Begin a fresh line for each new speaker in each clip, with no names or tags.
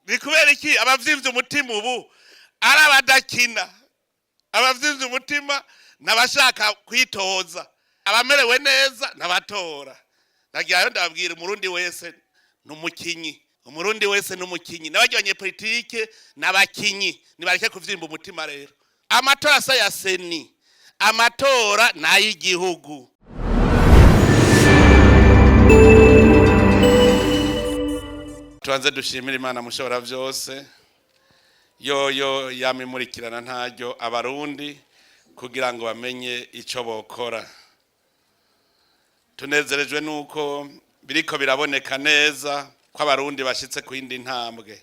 ni kubera iki abavyimvye umutima ubu ari abadakina, abavyimvye umutima n'abashaka kwitoza, abamerewe neza n'abatora. Nagiye ndababwira umurundi wese n'umukinyi, umurundi wese n'umukinyi, n'abanyepolitike n'abakinyi, nibareke kuvyimba umutima rero. Amatora sa ya seni, amatora n'ay'igihugu. Tuanze dushimira Imana mushobora vyose, yoyo yamimurikirana ntaryo abarundi kugira ngo bamenye ico bokora. Tunezerejwe nuko biriko biraboneka neza ko abarundi bashitse ku yindi ntambwe,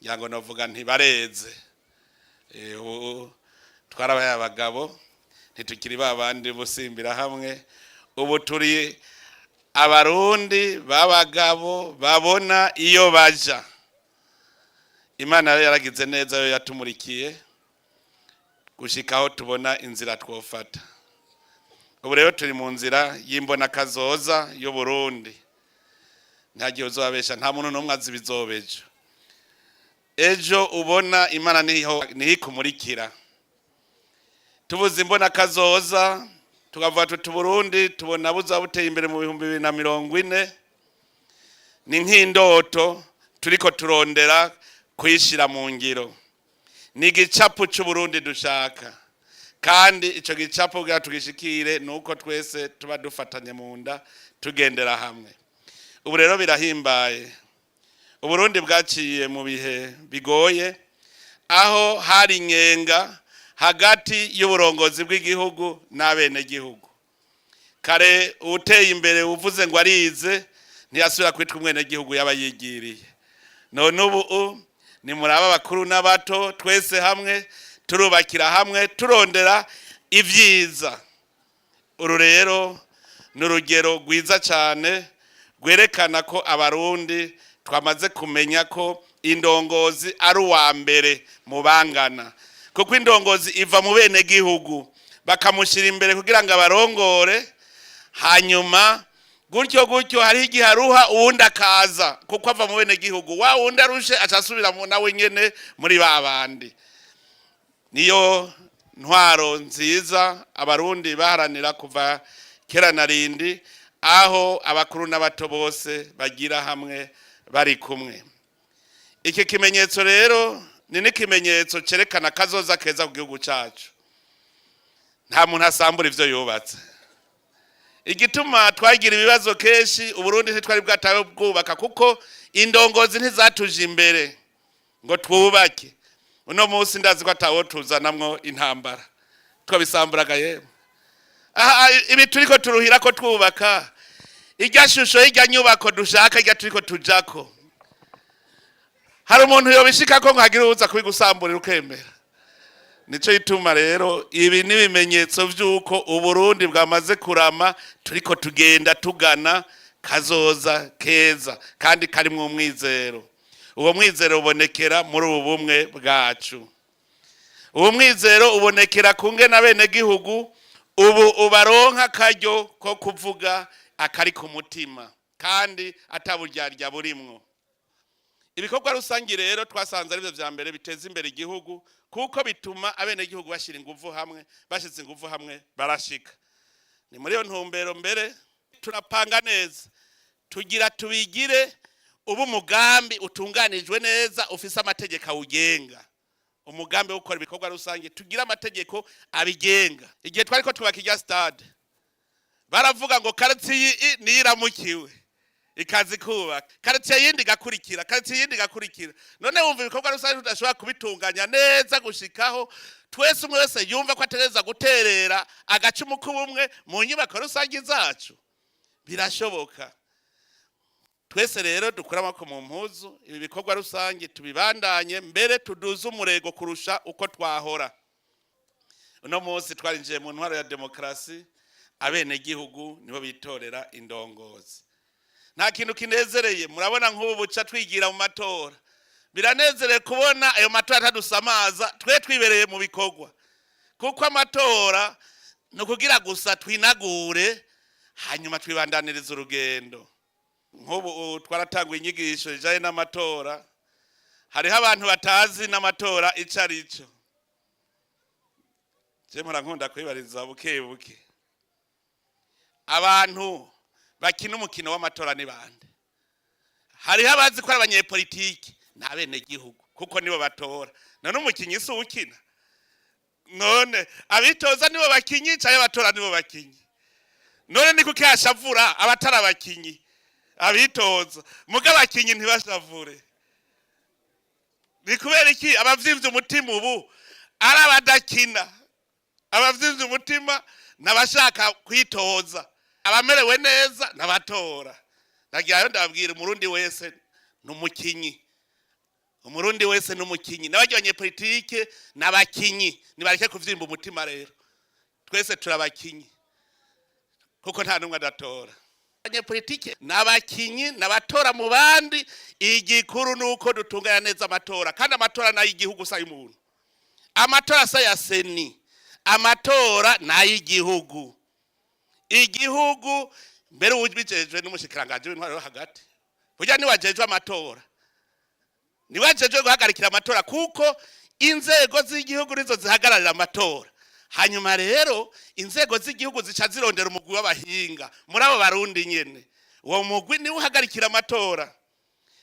nyango novuga ntibareze. Twarabaye abagabo ntitukiri babandi busimbira hamwe, ubu turi abarundi b'abagabo babona iyo baja. Imana yaragize neza yo yatumurikiye gushikaho tubona inzira twofata. Ubu rero turi mu nzira y'imbona kazoza yo Burundi. Ntagiye uzobabesha, nta muntu n'umwe azi bizobejo. Ejo ubona Imana niho ikumurikira. Tubuze imbona kazoza, tukavuga tuti Burundi tubona buza buteye imbere mu 2040. Ni nk'indoto turiko turondera kwishira mu ngiro. Ni igicapu c'Uburundi dushaka, kandi ico gicapu kugira tugishikire nuko twese tuba dufatanye mu nda tugendera hamwe. Ubu rero birahimbaye, Uburundi bwaciye mu bihe bigoye, aho hari inyenga hagati y'uburongozi bw'igihugu n'abene gihugu. Kare uteye imbere uvuze ngo arize ntiyasubira kwitwa umwene gihugu yaba yigiriye. None ubu ni muraba bakuru n'abato twese hamwe turubakira hamwe turondera ivyiza. Uru rero n'urugero rwiza cyane gwerekana ko abarundi twamaze kumenya ko indongozi ari uwa mbere mu bangana, kuko indongozi iva mu bene gihugu bakamushira imbere kugira ngo abarongore, hanyuma gutyo hari igiharuha uwundi akaza kuko ava mu bene gihugu, wa wundi arushe acasubira mu nawe nyene muri babandi. Niyo ntwaro nziza abarundi baharanira kuva kera narindi, aho abakuru n'abato bose bagira hamwe bari kumwe. Iki kimenyetso rero ni n'ikimenyetso cerekana kazoza keza ku gihugu cacu. Nta muntu asambura ivyo yubatse. Igituma twagira ibibazo keshi Uburundi ntitwari bwatawe bwubaka kuko indongozi ntizatuje imbere ngo twubake. Uno munsi ndazi ko atawo tuzanamwo intambara, twabisamburaga yemwe. Ibi turiko turuhira ko twubaka, irya shusho y'irya nyubako dushaka irya turiko tujako, hari umuntu yobishika ko nkagira uza kubigusamburira ukemera. Nico ituma rero ibi nibimenyetso vyuko Uburundi bwamaze kurama, turiko tugenda tugana kazoza keza kandi karimwo umwizero. Uwo mwizero ubonekera muri ubu bumwe bwacu. Uwo mwizero ubonekera kunge na bene gihugu ubu ubaronka karyo ko kuvuga akari ku mutima kandi ataburyarya burimwo. Ibikorwa rusangi rero twasanze ari byo vya mbere biteza imbere igihugu, kuko bituma abene gihugu bashira inguvu hamwe, bashize inguvu hamwe barashika. Ni muri yo ntumbero mbere turapanga neza, tugira tubigire ubu mugambi utunganijwe neza ufise amategeko awugenga. Umugambi wo gukora ibikorwa rusangi tugira amategeko abigenga. Igihe twari ko twubaka irya stade baravuga ngo quartier niramukiwe ikazi kubaka, quartier yindi gakurikira, quartier yindi gakurikira. None wumva ibikorwa rusangi tudashobora kubitunganya neza gushikaho twese umwe wese yumva ko atereza guterera agacumu kubumwe mu nyubako rusangi zacu? Birashoboka. Twese rero dukura amako mu mpuzu, ibi bikorwa rusangi tubibandanye, mbere tuduze umurego kurusha uko twahora. Uno munsi twarinjiye mu ntwaro ya demokrasi, abene gihugu nibo bitorera indongozi. Nta kintu kinezereye, murabona nk'ubu buca twigira mu matora. Biranezereye kubona ayo matora atadusamaza, twe twibereye mu bikorwa. Kuko amatora no kugira gusa twinagure hanyuma twibandaniriza urugendo. Nk'ubu twaratangwa inyigisho ijanye n'amatora, hariho abantu batazi n'amatora ico arico. Je nkunda kwibariza buke buke. Abantu bakina umukino w'amatora ni bande? Hariho abazi ko ari abanyepolitike n'abene gihugu kuko nibo batora. None umukinyi si ukina. None abitoza nibo bakinyi cyangwa abatora nibo bakinyi. None ni kuki yashavura abatara abakinyi abitoza muga bakinyi ntibashavure. Ni kubera iki abavyimvye umutima ubu ari abadakina, abavyimvye umutima n'abashaka kwitoza, abamerewe neza n'abatora. Nagiye ndabwira umurundi wese n'umukinyi, umurundi wese n'umukinyi, n'abanyepolitike n'abakinyi, nibareke kuvyimba umutima rero. Twese turabakinyi kuko nta numwe adatora. Abanyepolitike n'abakinyi n'abatora mu bandi. Igikuru nuko dutunganya neza amatora, kandi amatora nayo igihugu sa y'umuntu. Amatora sa ya seni, amatora nayo igihugu. Igihugu mbere ubijejwe n'umushikiranganje w'intwaro hagati. Burya ni wajejwe amatora. Ni wajejwe guhagarikira amatora kuko inzego z'igihugu nizo zihagararira amatora. Hanyuma rero inzego z'igihugu zica zirondera umugwi w'abahinga muri abo barundi nyene. Uwo mugwi ni uhagarikira amatora.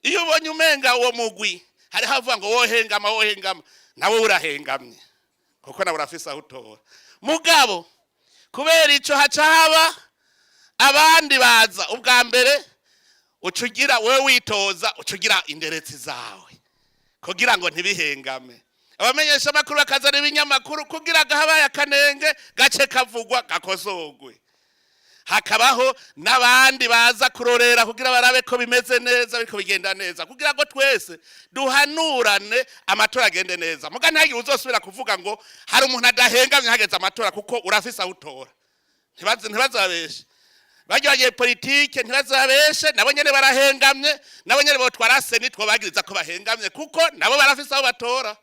Iyo ubonye umenga uwo mugwi hari havuga ngo wohengama nawe urahengamye kuko nawe urafise aho utora. Mugabo kubera ico haca haba abandi baza ubwa mbere ucugira wewe witoza ucugira inderetsi zawe kugira ngo ntibihengame. Abamenyesha makuru bakazana ibinyamakuru kugira gahabaye akanenge gace kavugwa gakosogwe. Hakabaho n'abandi baza kurorera kugira barabe ko bimeze neza biko bigenda neza kugira ngo twese duhanurane amatora agende neza. Muga ntagi uzosubira kuvuga ngo hari umuntu adahengamye hageze amatora kuko urafise aho utora. Ntibazabeshe. Bajyaye politike ntibazabeshe, nabo nyene barahengamye, nabo nyene botwara seni two bagiriza ko bahengamye kuko nabo barafise aho batora.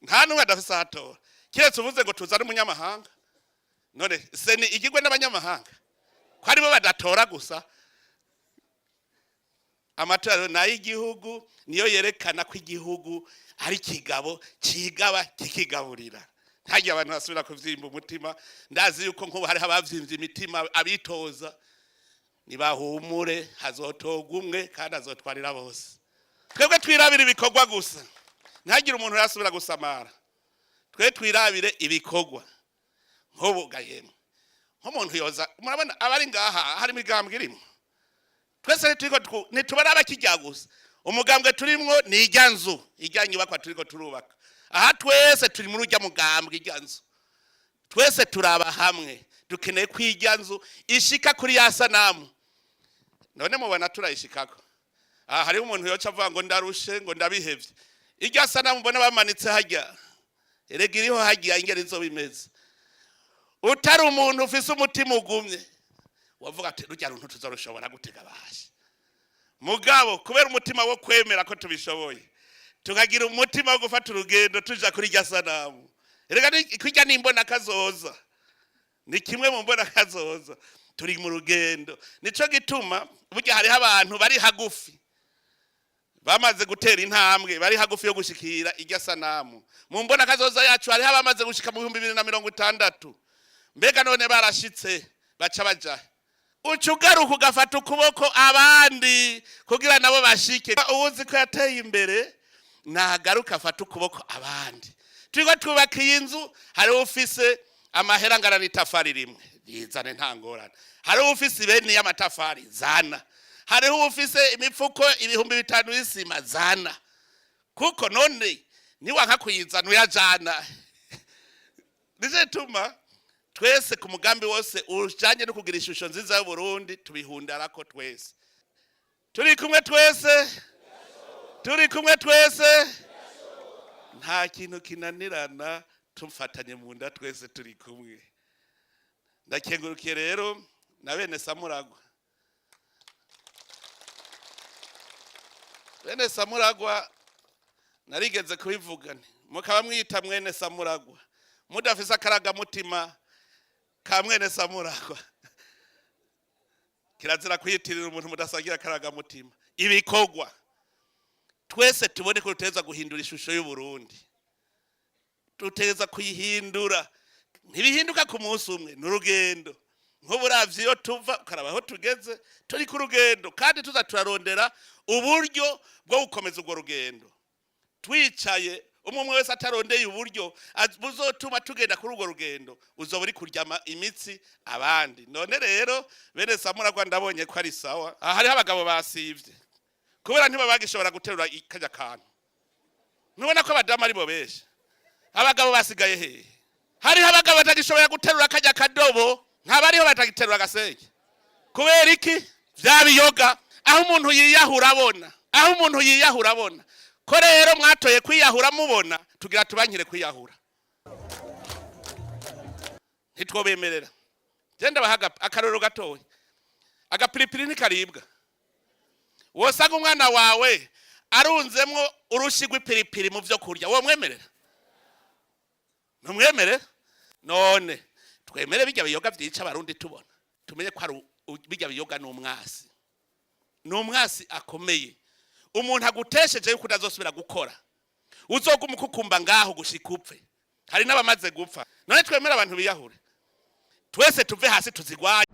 Nta numwe adafise aho atora. Kiretse uvuze ngo tuzane umunyamahanga. None seni igigwe n'abanyamahanga. Ko aribo badatora gusa. Amatora nayo igihugu niyo yerekana ko igihugu ari kigabo cigaba kikigaburira. Ntagiye abantu basubira kuvyimba umutima. Ndazi yuko nko hari abavyimbye imitima abitoza nibahumure hazotogwa umwe kandi azotwarira bose. Twebwe twirabira ibikorwa gusa. Ntagire umuntu yasubira gusamara. Twe twirabire ibikorwa. Nkobo gayemwe. Nk'umuntu yoza murabona abari ngaha hari imigambwe irimo. Twese turiko nitubara abakijya gusa. Umugambwe turimwo ni ijyanzu, ijyanyubakwa turiko turubaka. Aha twese turi muri ujya mugambwe ijyanzu. Twese turaba hamwe. Dukeneye kwijyanzu ishika kuri ya sanamu. None mubona turayishikako. Aha hari umuntu yoca avuga ngo ndarushe ngo ndabihevye. Irya sanamu mbona bamanitse hajya. Eregiriho hajya ingeri zo bimeze. Utari umuntu ufise umutima ugumye. Wavuga ati rujya runtu tuzorushobora gutega bashi. Mugabo kubera umutima wo kwemera ko tubishoboye. Tukagira umutima wo gufata urugendo tuja kuri irya sanamu. Erega kwijya nimbona kazoza. Ni kimwe mu mbona kazoza. Turi mu rugendo. Nico gituma burya hari abantu bari hagufi. Bamaze gutera intambwe bari hagufi yo gushikira irya sanamu. Mu mbona kazoza yacu hari abamaze gushika mu 2060. Mbega none barashitse baca baja. Ucugaruka ugafata ukuboko abandi kugira nabo bashike. Uwuzi ko yateye imbere nagaruka afata ukuboko abandi. Turiko twubakiye inzu hari ufise amahera ngana n'itafari rimwe bizane ntangorana. Hari ufise ibeni y'amatafari zana. Hari ufise imifuko 5,000 y'isima zana. Kuko none niwanka kuyizana uyajana. Nize tuma twese ku mugambi wose ujanye no kugira ishusho nziza y'u Burundi tubihundarako twese. Turi kumwe twese. Turi kumwe twese. Nta kintu kinanirana tumfatanye mu nda twese turi kumwe. Ndakengurukiye rero na bene Samuragwa. Bene Samuragwa narigeze kubivugana. Mukaba mwita mwene Samuragwa. Mudafisa akaraga mutima ka mwene Samuragwa. Kirazira kuyitirira umuntu mudasagira akaraga mutima. Ibikorwa twese tubone ko tuteza guhindura ishusho y'u Burundi, tuteza kuyihindura. Ntibihinduka ku munsi umwe, n'urugendo. Nk'uburavyi iyo tuva ukarabaho tugeze, turi ku rugendo kandi tuza turarondera uburyo bwo gukomeza urwo rugendo. Twicaye umwe wese atarondeye uburyo buzotuma tugenda kuri urwo rugendo, uzoba uri kuryama imitsi abandi. None rero bene Samuragwa ndabonye ko ari sawa. Hariho abagabo basivye kubera ntiba bagishobora guterura ikajya kantu. Nubona ko abadamu ari bo beshe, abagabo basigaye hehe? Hariho abagabo batagishobora guterura akajya kadobo, ntabariho batagiterura agasenge. Kubera iki? Vya biyoga, aho umuntu yiyahura abona, aho umuntu yiyahura abona. Ko rero mwatoye kwiyahura mubona, tugira tubankire kwiyahura. Ntitwobemerera. Genda bahaga akaroro gatoye. Agapiripiri ntikaribwa. Wosaga umwana wawe arunzemwo urushi rw'ipiripiri mu byo kurya, wo mwemerera? Numwemerera? None twemere bijya biyoga vyica abarundi tubona. Tumenye ko ari bijya biyoga n'umwasi. N'umwasi akomeye. Umuntu agutesheje yuko utazosubira gukora. Uzoguma ukukumba ngaho gushika upfe. Hari n'abamaze gupfa. None twemera abantu biyahure. Twese tuve hasi tuzigwaye.